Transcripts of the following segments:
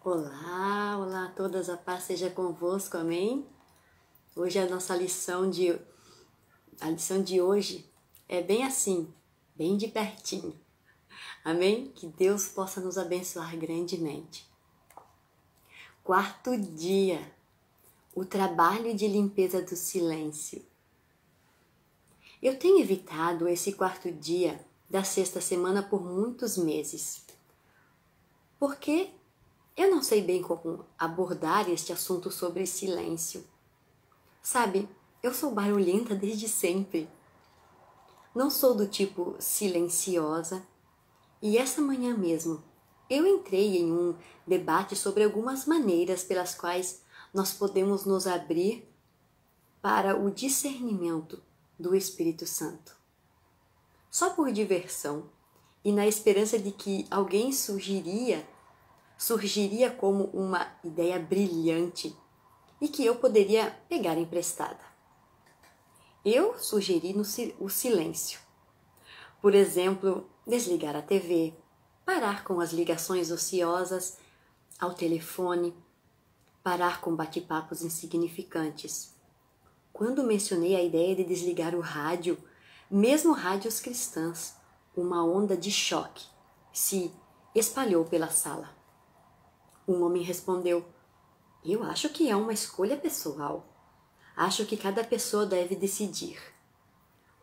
Olá, olá a todas, a paz seja convosco, amém? Hoje a lição de hoje é bem assim, bem de pertinho, amém? Que Deus possa nos abençoar grandemente. Quarto dia, o trabalho de limpeza do silêncio. Eu tenho evitado esse quarto dia da sexta semana por muitos meses, porque eu não sei bem como abordar este assunto sobre silêncio. Sabe, eu sou barulhenta desde sempre. Não sou do tipo silenciosa. E essa manhã mesmo, eu entrei em um debate sobre algumas maneiras pelas quais nós podemos nos abrir para o discernimento do Espírito Santo. Só por diversão e na esperança de que alguém surgiria como uma ideia brilhante e que eu poderia pegar emprestada. Eu sugeri o silêncio. Por exemplo, desligar a TV, parar com as ligações ociosas ao telefone, parar com bate-papos insignificantes. Quando mencionei a ideia de desligar o rádio, mesmo rádios cristãs, uma onda de choque se espalhou pela sala. Um homem respondeu: "Eu acho que é uma escolha pessoal. Acho que cada pessoa deve decidir.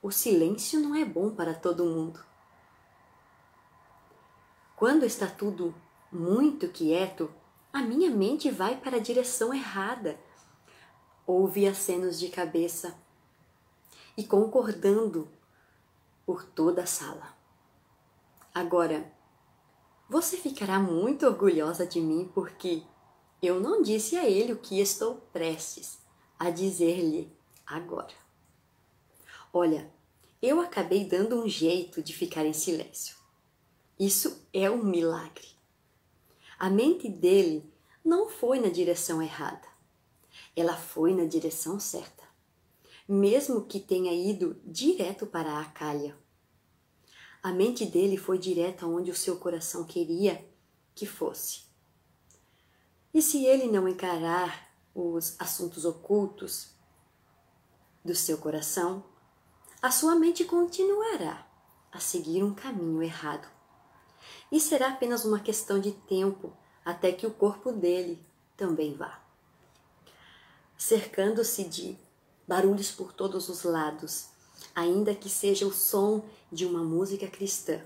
O silêncio não é bom para todo mundo." Quando está tudo muito quieto, a minha mente vai para a direção errada. Ouve acenos de cabeça e concordando por toda a sala. Agora, você ficará muito orgulhosa de mim porque eu não disse a ele o que estou prestes a dizer-lhe agora. Olha, eu acabei dando um jeito de ficar em silêncio. Isso é um milagre. A mente dele não foi na direção errada. Ela foi na direção certa, mesmo que tenha ido direto para a calha. A mente dele foi direta onde o seu coração queria que fosse. E se ele não encarar os assuntos ocultos do seu coração, a sua mente continuará a seguir um caminho errado. E será apenas uma questão de tempo até que o corpo dele também vá. Cercando-se de barulhos por todos os lados, ainda que seja o som de uma música cristã,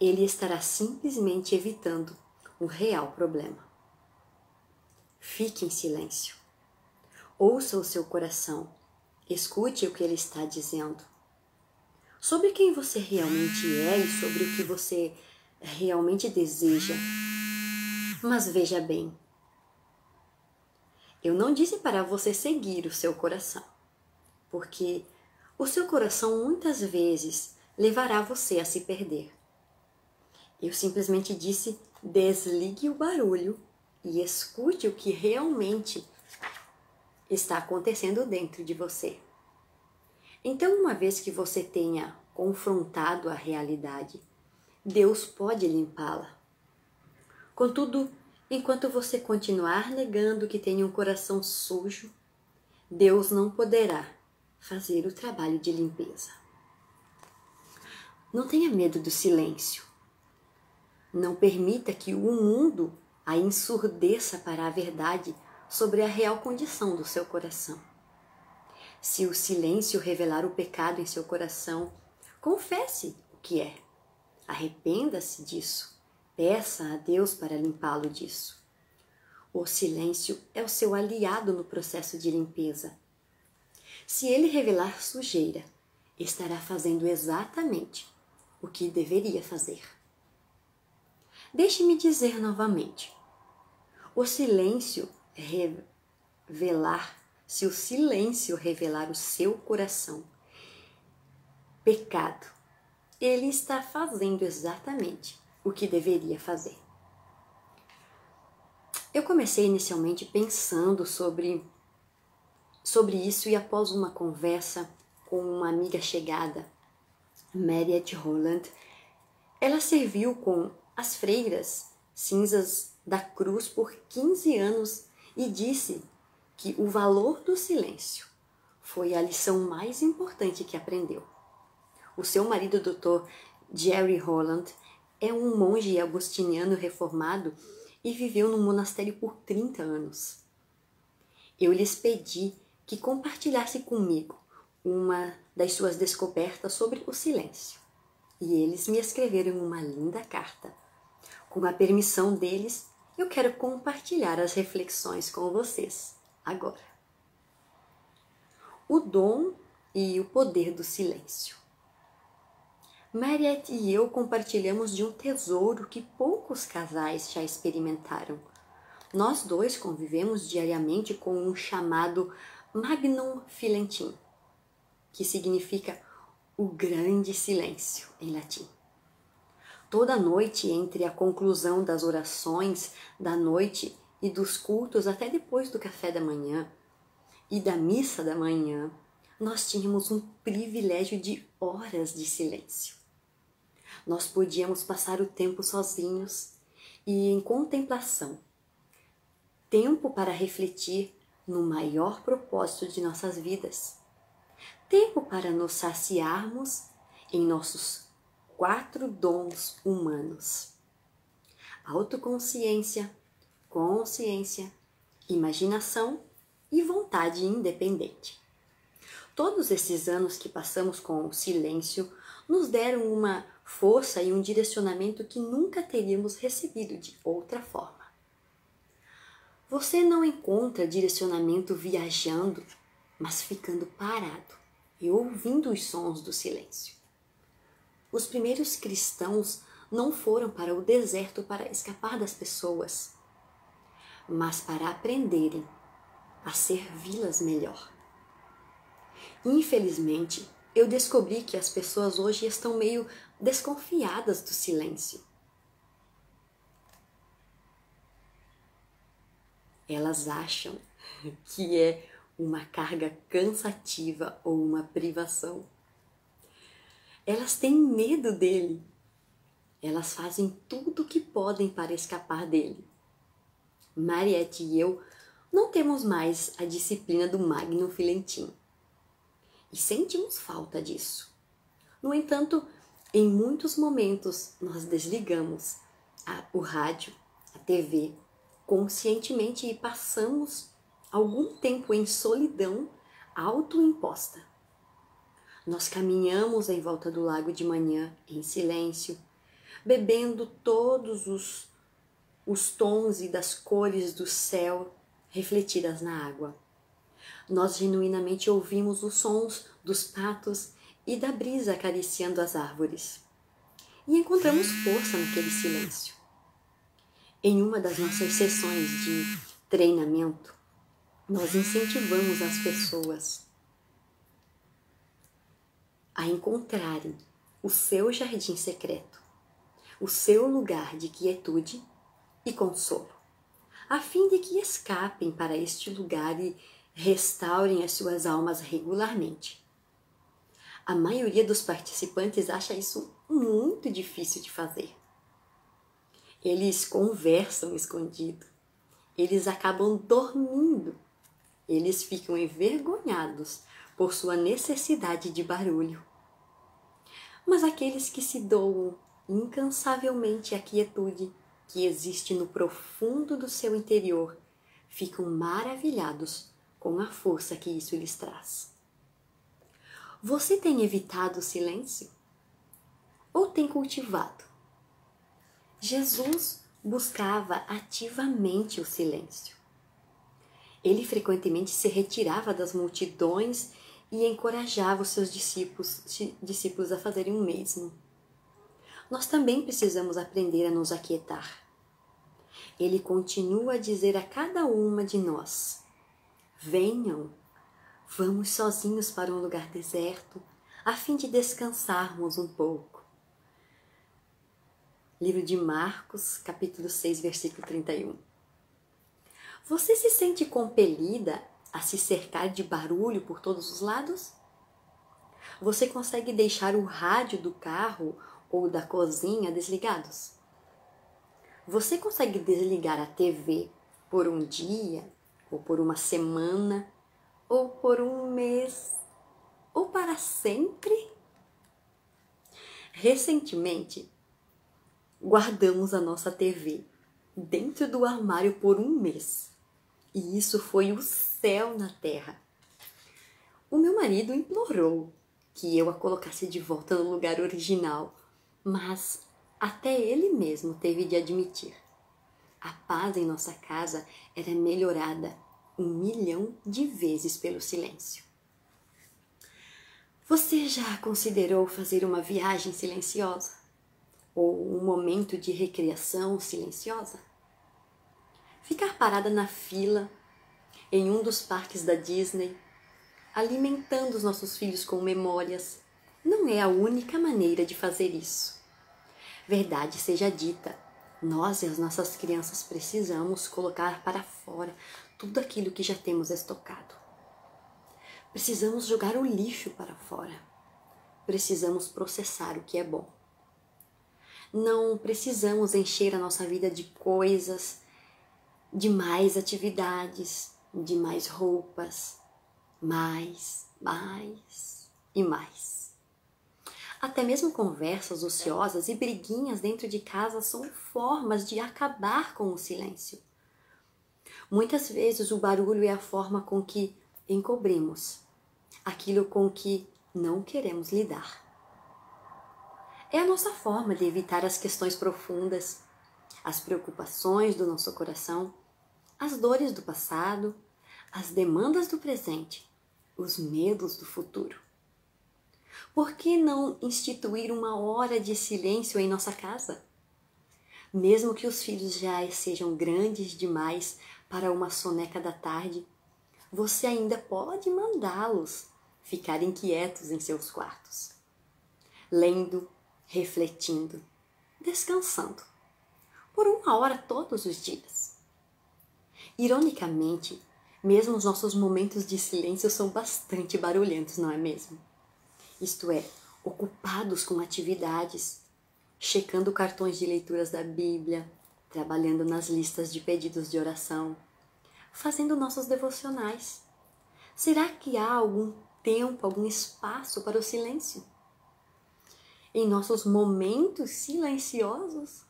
ele estará simplesmente evitando o real problema. Fique em silêncio. Ouça o seu coração. Escute o que ele está dizendo. Sobre quem você realmente é e sobre o que você realmente deseja. Mas veja bem, eu não disse para você seguir o seu coração, porque o seu coração muitas vezes levará você a se perder. Eu simplesmente disse: desligue o barulho e escute o que realmente está acontecendo dentro de você. Então, uma vez que você tenha confrontado a realidade, Deus pode limpá-la. Contudo, enquanto você continuar negando que tem um coração sujo, Deus não poderá fazer o trabalho de limpeza. Não tenha medo do silêncio. Não permita que o mundo a ensurdeça para a verdade sobre a real condição do seu coração. Se o silêncio revelar o pecado em seu coração, confesse o que é. Arrependa-se disso. Peça a Deus para limpá-lo disso. O silêncio é o seu aliado no processo de limpeza. Se ele revelar sujeira, estará fazendo exatamente o que deveria fazer. Deixe-me dizer novamente. Se o silêncio revelar o seu coração pecado, ele está fazendo exatamente o que deveria fazer. Eu comecei inicialmente pensando sobre isso e após uma conversa com uma amiga chegada, Mariette Holland, ela serviu com as freiras cinzas da cruz por 15 anos e disse que o valor do silêncio foi a lição mais importante que aprendeu. O seu marido, Dr. Jerry Holland, é um monge agostiniano reformado e viveu no monastério por 30 anos. Eu lhes pedi que compartilhasse comigo uma das suas descobertas sobre o silêncio. E eles me escreveram uma linda carta. Com a permissão deles, eu quero compartilhar as reflexões com vocês agora. O dom e o poder do silêncio. Mariette e eu compartilhamos de um tesouro que poucos casais já experimentaram. Nós dois convivemos diariamente com um chamado Magnum Silentim, que significa o grande silêncio em latim. Toda noite, entre a conclusão das orações da noite e dos cultos até depois do café da manhã e da missa da manhã, nós tínhamos um privilégio de horas de silêncio. Nós podíamos passar o tempo sozinhos e em contemplação, tempo para refletir no maior propósito de nossas vidas, tempo para nos saciarmos em nossos 4 dons humanos: autoconsciência, consciência, imaginação e vontade independente. Todos esses anos que passamos com o silêncio nos deram uma força e um direcionamento que nunca teríamos recebido de outra forma. Você não encontra direcionamento viajando, mas ficando parado e ouvindo os sons do silêncio. Os primeiros cristãos não foram para o deserto para escapar das pessoas, mas para aprenderem a servi-las melhor. Infelizmente, eu descobri que as pessoas hoje estão meio desconfiadas do silêncio. Elas acham que é uma carga cansativa ou uma privação. Elas têm medo dele. Elas fazem tudo o que podem para escapar dele. Mariette e eu não temos mais a disciplina do Magnum Silentim. E sentimos falta disso. No entanto, em muitos momentos nós desligamos o rádio, a TV, conscientemente e passamos algum tempo em solidão autoimposta. Nós caminhamos em volta do lago de manhã em silêncio, bebendo todos os tons e das cores do céu refletidas na água. Nós genuinamente ouvimos os sons dos patos e da brisa acariciando as árvores. E encontramos força naquele silêncio. Em uma das nossas sessões de treinamento, nós incentivamos as pessoas a encontrarem o seu jardim secreto, o seu lugar de quietude e consolo, a fim de que escapem para este lugar e restaurem as suas almas regularmente. A maioria dos participantes acha isso muito difícil de fazer. Eles conversam escondido, eles acabam dormindo, eles ficam envergonhados por sua necessidade de barulho. Mas aqueles que se doam incansavelmente à quietude que existe no profundo do seu interior ficam maravilhados com a força que isso lhes traz. Você tem evitado o silêncio? Ou tem cultivado? Jesus buscava ativamente o silêncio. Ele frequentemente se retirava das multidões e encorajava os seus discípulos a fazerem o mesmo. Nós também precisamos aprender a nos aquietar. Ele continua a dizer a cada uma de nós: venham, vamos sozinhos para um lugar deserto, a fim de descansarmos um pouco. Livro de Marcos, capítulo 6, versículo 31. Você se sente compelida a se cercar de barulho por todos os lados? Você consegue deixar o rádio do carro ou da cozinha desligados? Você consegue desligar a TV por um dia, ou por uma semana, ou por um mês, ou para sempre? Recentemente, guardamos a nossa TV dentro do armário por um mês. E isso foi o céu na terra. O meu marido implorou que eu a colocasse de volta no lugar original, mas até ele mesmo teve de admitir. A paz em nossa casa era melhorada 1.000.000 de vezes pelo silêncio. Você já considerou fazer uma viagem silenciosa? Ou um momento de recreação silenciosa? Ficar parada na fila em um dos parques da Disney, alimentando os nossos filhos com memórias, não é a única maneira de fazer isso. Verdade seja dita, nós e as nossas crianças precisamos colocar para fora tudo aquilo que já temos estocado. Precisamos jogar o lixo para fora. Precisamos processar o que é bom. Não precisamos encher a nossa vida de coisas, de mais atividades, de mais roupas, mais e mais. Até mesmo conversas ociosas e briguinhas dentro de casa são formas de acabar com o silêncio. Muitas vezes o barulho é a forma com que encobrimos aquilo com que não queremos lidar. É a nossa forma de evitar as questões profundas, as preocupações do nosso coração, as dores do passado, as demandas do presente, os medos do futuro. Por que não instituir uma hora de silêncio em nossa casa? Mesmo que os filhos já sejam grandes demais para uma soneca da tarde, você ainda pode mandá-los ficarem quietos em seus quartos, lendo, refletindo, descansando, por 1 hora todos os dias. Ironicamente, mesmo os nossos momentos de silêncio são bastante barulhentos, não é mesmo? Isto é, ocupados com atividades, checando cartões de leituras da Bíblia, trabalhando nas listas de pedidos de oração, fazendo nossos devocionais. Será que há algum tempo, algum espaço para o silêncio? Em nossos momentos silenciosos?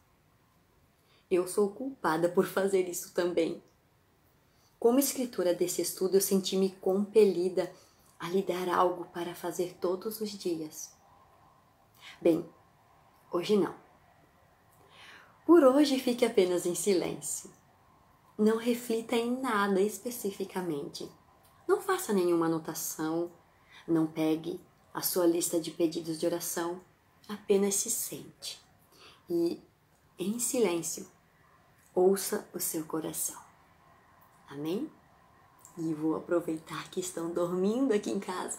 Eu sou culpada por fazer isso também. Como escritora desse estudo, eu senti-me compelida a lhe dar algo para fazer todos os dias. Bem, hoje não. Por hoje fique apenas em silêncio. Não reflita em nada especificamente. Não faça nenhuma anotação. Não pegue a sua lista de pedidos de oração. Apenas se sente. E, em silêncio, ouça o seu coração. Amém? E vou aproveitar que estão dormindo aqui em casa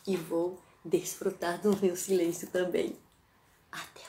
e vou desfrutar do meu silêncio também. Até